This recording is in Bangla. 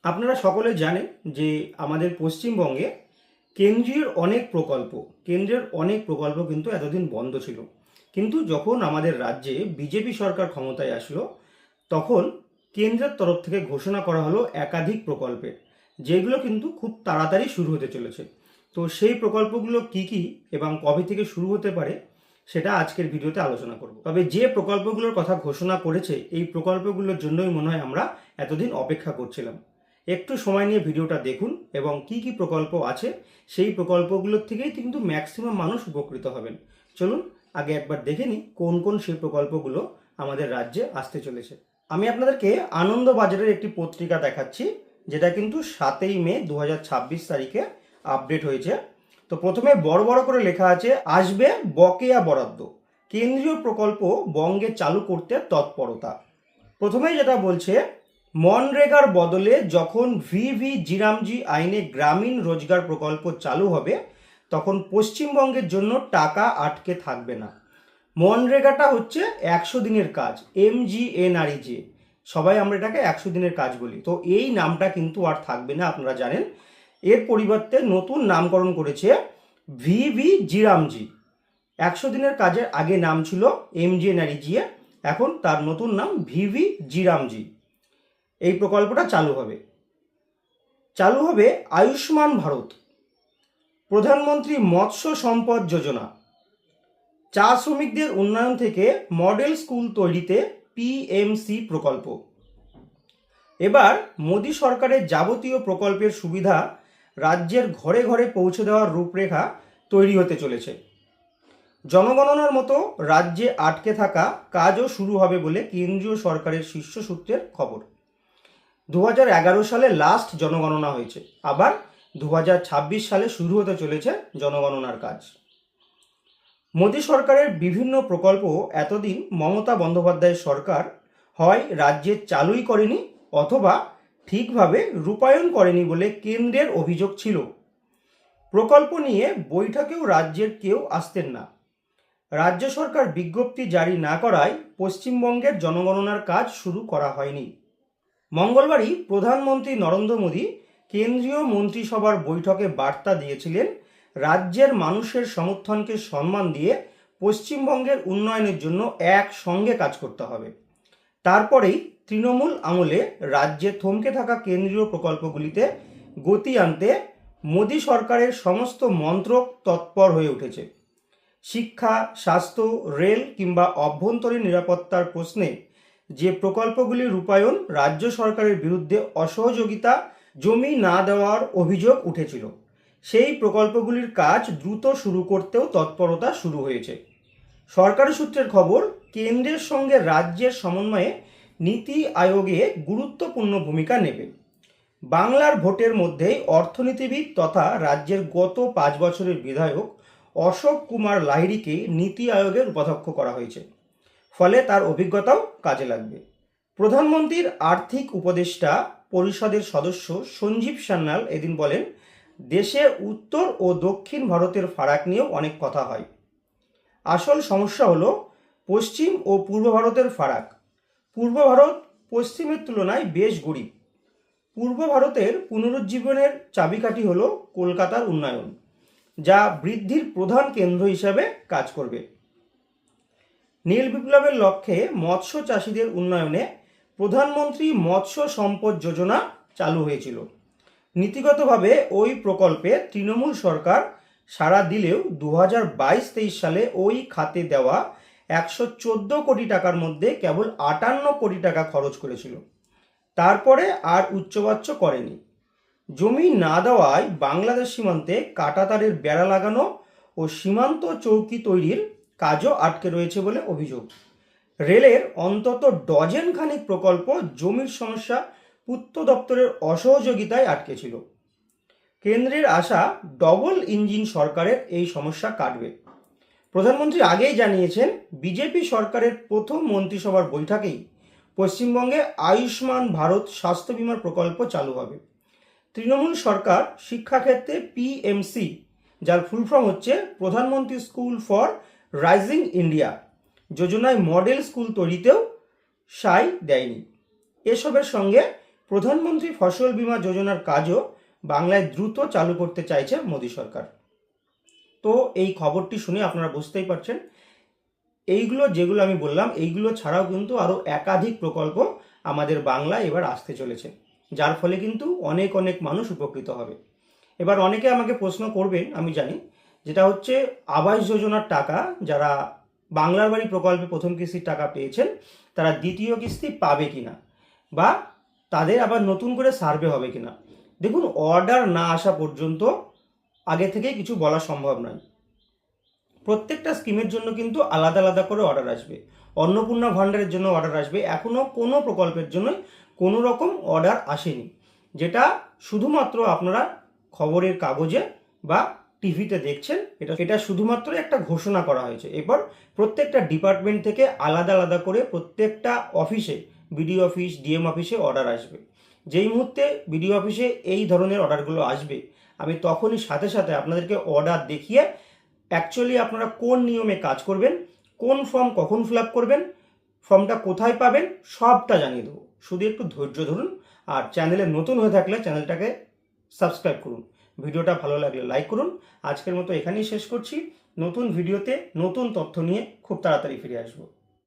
আপনারা সকলে জানেন যে আমাদের পশ্চিমবঙ্গে কেন্দ্রের অনেক প্রকল্প কিন্তু এতদিন বন্ধ ছিল। কিন্তু যখন আমাদের রাজ্যে বিজেপি সরকার ক্ষমতায় আসলো, তখন কেন্দ্রের তরফ থেকে ঘোষণা করা হলো একাধিক প্রকল্পের, যেগুলো কিন্তু খুব তাড়াতাড়ি শুরু হতে চলেছে। তো সেই প্রকল্পগুলো কি কি এবং কবে থেকে শুরু হতে পারে সেটা আজকের ভিডিওতে আলোচনা করব। তবে যে প্রকল্পগুলোর কথা ঘোষণা করেছে, এই প্রকল্পগুলোর জন্যই মনে হয় আমরা এতদিন অপেক্ষা করছিলাম। একটু সময় নিয়ে ভিডিওটা দেখুন এবং কি কি প্রকল্প আছে সেই প্রকল্পগুলোর থেকেই কিন্তু ম্যাক্সিমাম মানুষ উপকৃত হবেন। চলুন আগে একবার দেখে নিই কোন কোন সেই প্রকল্পগুলো আমাদের রাজ্যে আসতে চলেছে। আমি আপনাদেরকে আনন্দবাজারের একটি পত্রিকা দেখাচ্ছি, যেটা কিন্তু 7 মে 2026 তারিখে আপডেট হয়েছে। তো প্রথমে বড় বড় করে লেখা আছে, আসবে বকেয়া বরাদ্দ, কেন্দ্রীয় প্রকল্প বঙ্গে চালু করতে তৎপরতা। প্রথমেই যেটা বলছে, মনরেগার বদলে যখন ভিভি জিরামজি আইনে গ্রামীণ রোজগার প্রকল্প চালু হবে, তখন পশ্চিমবঙ্গের জন্য টাকা আটকে থাকবে না। মনরেগাটা হচ্ছে 100 দিনের কাজ, MGNREGA, সবাই আমরা এটাকে 100 দিনের কাজ বলি। তো এই নামটা কিন্তু আর থাকবে না, আপনারা জানেন। এর পরিবর্তে নতুন নামকরণ করেছে ভিভি জিরামজি। 100 দিনের কাজের আগে নাম ছিল MGNREGA, এখন তার নতুন নাম ভিভি জিরামজি। এই প্রকল্পটা চালু হবে আয়ুষ্মান ভারত, প্রধানমন্ত্রী মৎস্য সম্পদ যোজনা, চা শ্রমিকদের উন্নয়ন থেকে মডেল স্কুল তৈরিতে PMC প্রকল্প। এবার মোদী সরকারের যাবতীয় প্রকল্পের সুবিধা রাজ্যের ঘরে ঘরে পৌঁছে দেওয়ার রূপরেখা তৈরি হতে চলেছে। জনগণনার মতো রাজ্যে আটকে থাকা কাজও শুরু হবে বলে কেন্দ্রীয় সরকারের শীর্ষ সূত্রের খবর। 2011 সালে লাস্ট জনগণনা হয়েছে, আবার 2026 সালে শুরু হতে চলেছে জনগণনার কাজ। মোদী সরকারের বিভিন্ন প্রকল্প এতদিন মমতা বন্দ্যোপাধ্যায়ের সরকার হয় রাজ্যে চালুই করেনি অথবা ঠিকভাবে রূপায়ণ করেনি বলে কেন্দ্রের অভিযোগ ছিল। প্রকল্প নিয়ে বৈঠকেও রাজ্যের কেউ আসতেন না। রাজ্য সরকার বিজ্ঞপ্তি জারি না করায় পশ্চিমবঙ্গের জনগণনার কাজ শুরু করা হয়নি। মঙ্গলবারই প্রধানমন্ত্রী নরেন্দ্র মোদী কেন্দ্রীয় মন্ত্রিসভার বৈঠকে বার্তা দিয়েছিলেন, রাজ্যের মানুষের সমর্থনকে সম্মান দিয়ে পশ্চিমবঙ্গের উন্নয়নের জন্য একসঙ্গে কাজ করতে হবে। তারপরেই তৃণমূল আমলে রাজ্যে থমকে থাকা কেন্দ্রীয় প্রকল্পগুলিতে গতি আনতে মোদী সরকারের সমস্ত মন্ত্রক তৎপর হয়ে উঠেছে। শিক্ষা, স্বাস্থ্য, রেল কিংবা অভ্যন্তরীণ নিরাপত্তার প্রশ্নে যে প্রকল্পগুলির রূপায়ণ রাজ্য সরকারের বিরুদ্ধে অসহযোগিতা, জমি না দেওয়ার অভিযোগ উঠেছিল, সেই প্রকল্পগুলির কাজ দ্রুত শুরু করতেও তৎপরতা শুরু হয়েছে। সরকারি সূত্রের খবর, কেন্দ্রের সঙ্গে রাজ্যের সমন্বয়ে নীতি আয়োগে গুরুত্বপূর্ণ ভূমিকা নেবে। বাংলার ভোটের মধ্যেই অর্থনীতিবিদ তথা রাজ্যের গত 5 বছরের বিধায়ক অশোক কুমার লাহিড়িকে নীতি আয়োগের উপাধ্যক্ষ করা হয়েছে, ফলে তার অভিজ্ঞতাও কাজে লাগবে। প্রধানমন্ত্রীর আর্থিক উপদেষ্টা পরিষদের সদস্য সঞ্জীব সান্যাল এদিন বলেন, দেশে উত্তর ও দক্ষিণ ভারতের ফারাক নিয়েও অনেক কথা হয়। আসল সমস্যা হলো পশ্চিম ও পূর্ব ভারতের ফারাক। পূর্ব ভারত পশ্চিমের তুলনায় বেশ গরিব। পূর্ব ভারতের পুনরুজ্জীবনের চাবিকাঠি হলো কলকাতার উন্নয়ন, যা বৃদ্ধির প্রধান কেন্দ্র হিসাবে কাজ করবে। নীল বিপ্লবের লক্ষ্যে মৎস্য চাষিদের উন্নয়নে প্রধানমন্ত্রী মৎস্য সম্পদ যোজনা চালু হয়েছিল। নীতিগতভাবে ওই প্রকল্পে তৃণমূল সরকার সাড়া দিলেও 2022-23 সালে ওই খাতে দেওয়া 114 কোটি টাকার মধ্যে কেবল 58 কোটি টাকা খরচ করেছিল। তারপরে আর উচ্চবাচ্য করেনি। জমি না দেওয়ায় বাংলাদেশ সীমান্তে কাঁটাতারের বেড়া লাগানো ও সীমান্ত চৌকি তৈরির কাজও আটকে রয়েছে বলে অভিযোগ। রেলের অন্তত ডজন খানিক প্রকল্প জমির সমস্যা পূর্ত দপ্তরের অসহযোগিতায় আটকে ছিল। কেন্দ্রের আশা ডবল ইঞ্জিন সরকারের এই সমস্যা কাটবে। প্রধানমন্ত্রী আগেই জানিয়েছেন, বিজেপি সরকারের প্রথম মন্ত্রিসভার বৈঠকেই পশ্চিমবঙ্গে আয়ুষ্মান ভারত স্বাস্থ্য বিমার প্রকল্প চালু হবে। তৃণমূল সরকার শিক্ষাক্ষেত্রে PMC, যার ফুল ফর্ম হচ্ছে প্রধানমন্ত্রী স্কুল ফর রাইজিং ইন্ডিয়া যোজনায় মডেল স্কুল তৈরিতেও সায় দেয়নি। এসবের সঙ্গে প্রধানমন্ত্রী ফসল বীমা যোজনার কাজও বাংলায় দ্রুত চালু করতে চাইছে মোদী সরকার। তো এই খবরটি শুনে আপনারা বুঝতেই পারছেন, এইগুলো যেগুলো আমি বললাম এইগুলো ছাড়াও কিন্তু আরও একাধিক প্রকল্প আমাদের বাংলায় এবার আসতে চলেছে, যার ফলে কিন্তু অনেক অনেক মানুষ উপকৃত হবে। এবার অনেকে আমাকে প্রশ্ন করবেন, আমি জানি, যেটা হচ্ছে আবাস যোজনার টাকা যারা বাংলার বাড়ি প্রকল্পে প্রথম কিস্তির টাকা পেয়েছেন তারা দ্বিতীয় কিস্তি পাবে কিনা, বা তাদের আবার নতুন করে সার্ভে হবে কিনা। দেখুন, অর্ডার না আসা পর্যন্ত আগে থেকে কিছু বলা সম্ভব নয়। প্রত্যেকটা স্কিমের জন্য কিন্তু আলাদা আলাদা করে অর্ডার আসবে। অন্নপূর্ণা ভাণ্ডারের জন্য অর্ডার আসবে, এখনও কোনো প্রকল্পের জন্য কোনো রকম অর্ডার আসেনি, যেটা শুধুমাত্র আপনারা খবরের কাগজে বা টিভিতে দেখছেন। এটা শুধুমাত্র একটা ঘোষণা করা হয়েছে। এরপর প্রত্যেকটা ডিপার্টমেন্ট থেকে আলাদা আলাদা করে প্রত্যেকটা অফিসে, বিডিও অফিস, ডিএম অফিসে অর্ডার আসবে। যেই মুহূর্তে বিডিও অফিসে এই ধরনের অর্ডারগুলো আসবে, আমি তখনই সাথে সাথে আপনাদেরকে অর্ডার দেখিয়ে অ্যাকচুয়ালি আপনারা কোন নিয়মে কাজ করবেন, কোন ফর্ম কখন ফিল আপ করবেন, ফর্মটা কোথায় পাবেন, সবটা জানিয়ে দেবো। শুধু একটু ধৈর্য ধরুন, আর চ্যানেলে নতুন হয়ে থাকলে চ্যানেলটাকে সাবস্ক্রাইব করুন। ভিডিওটা ভালো লাগলে লাইক করুন। আজকের মতো এখানেই শেষ করছি। নতুন ভিডিওতে নতুন তথ্য নিয়ে খুব তাড়াতাড়ি ফিরে আসবো।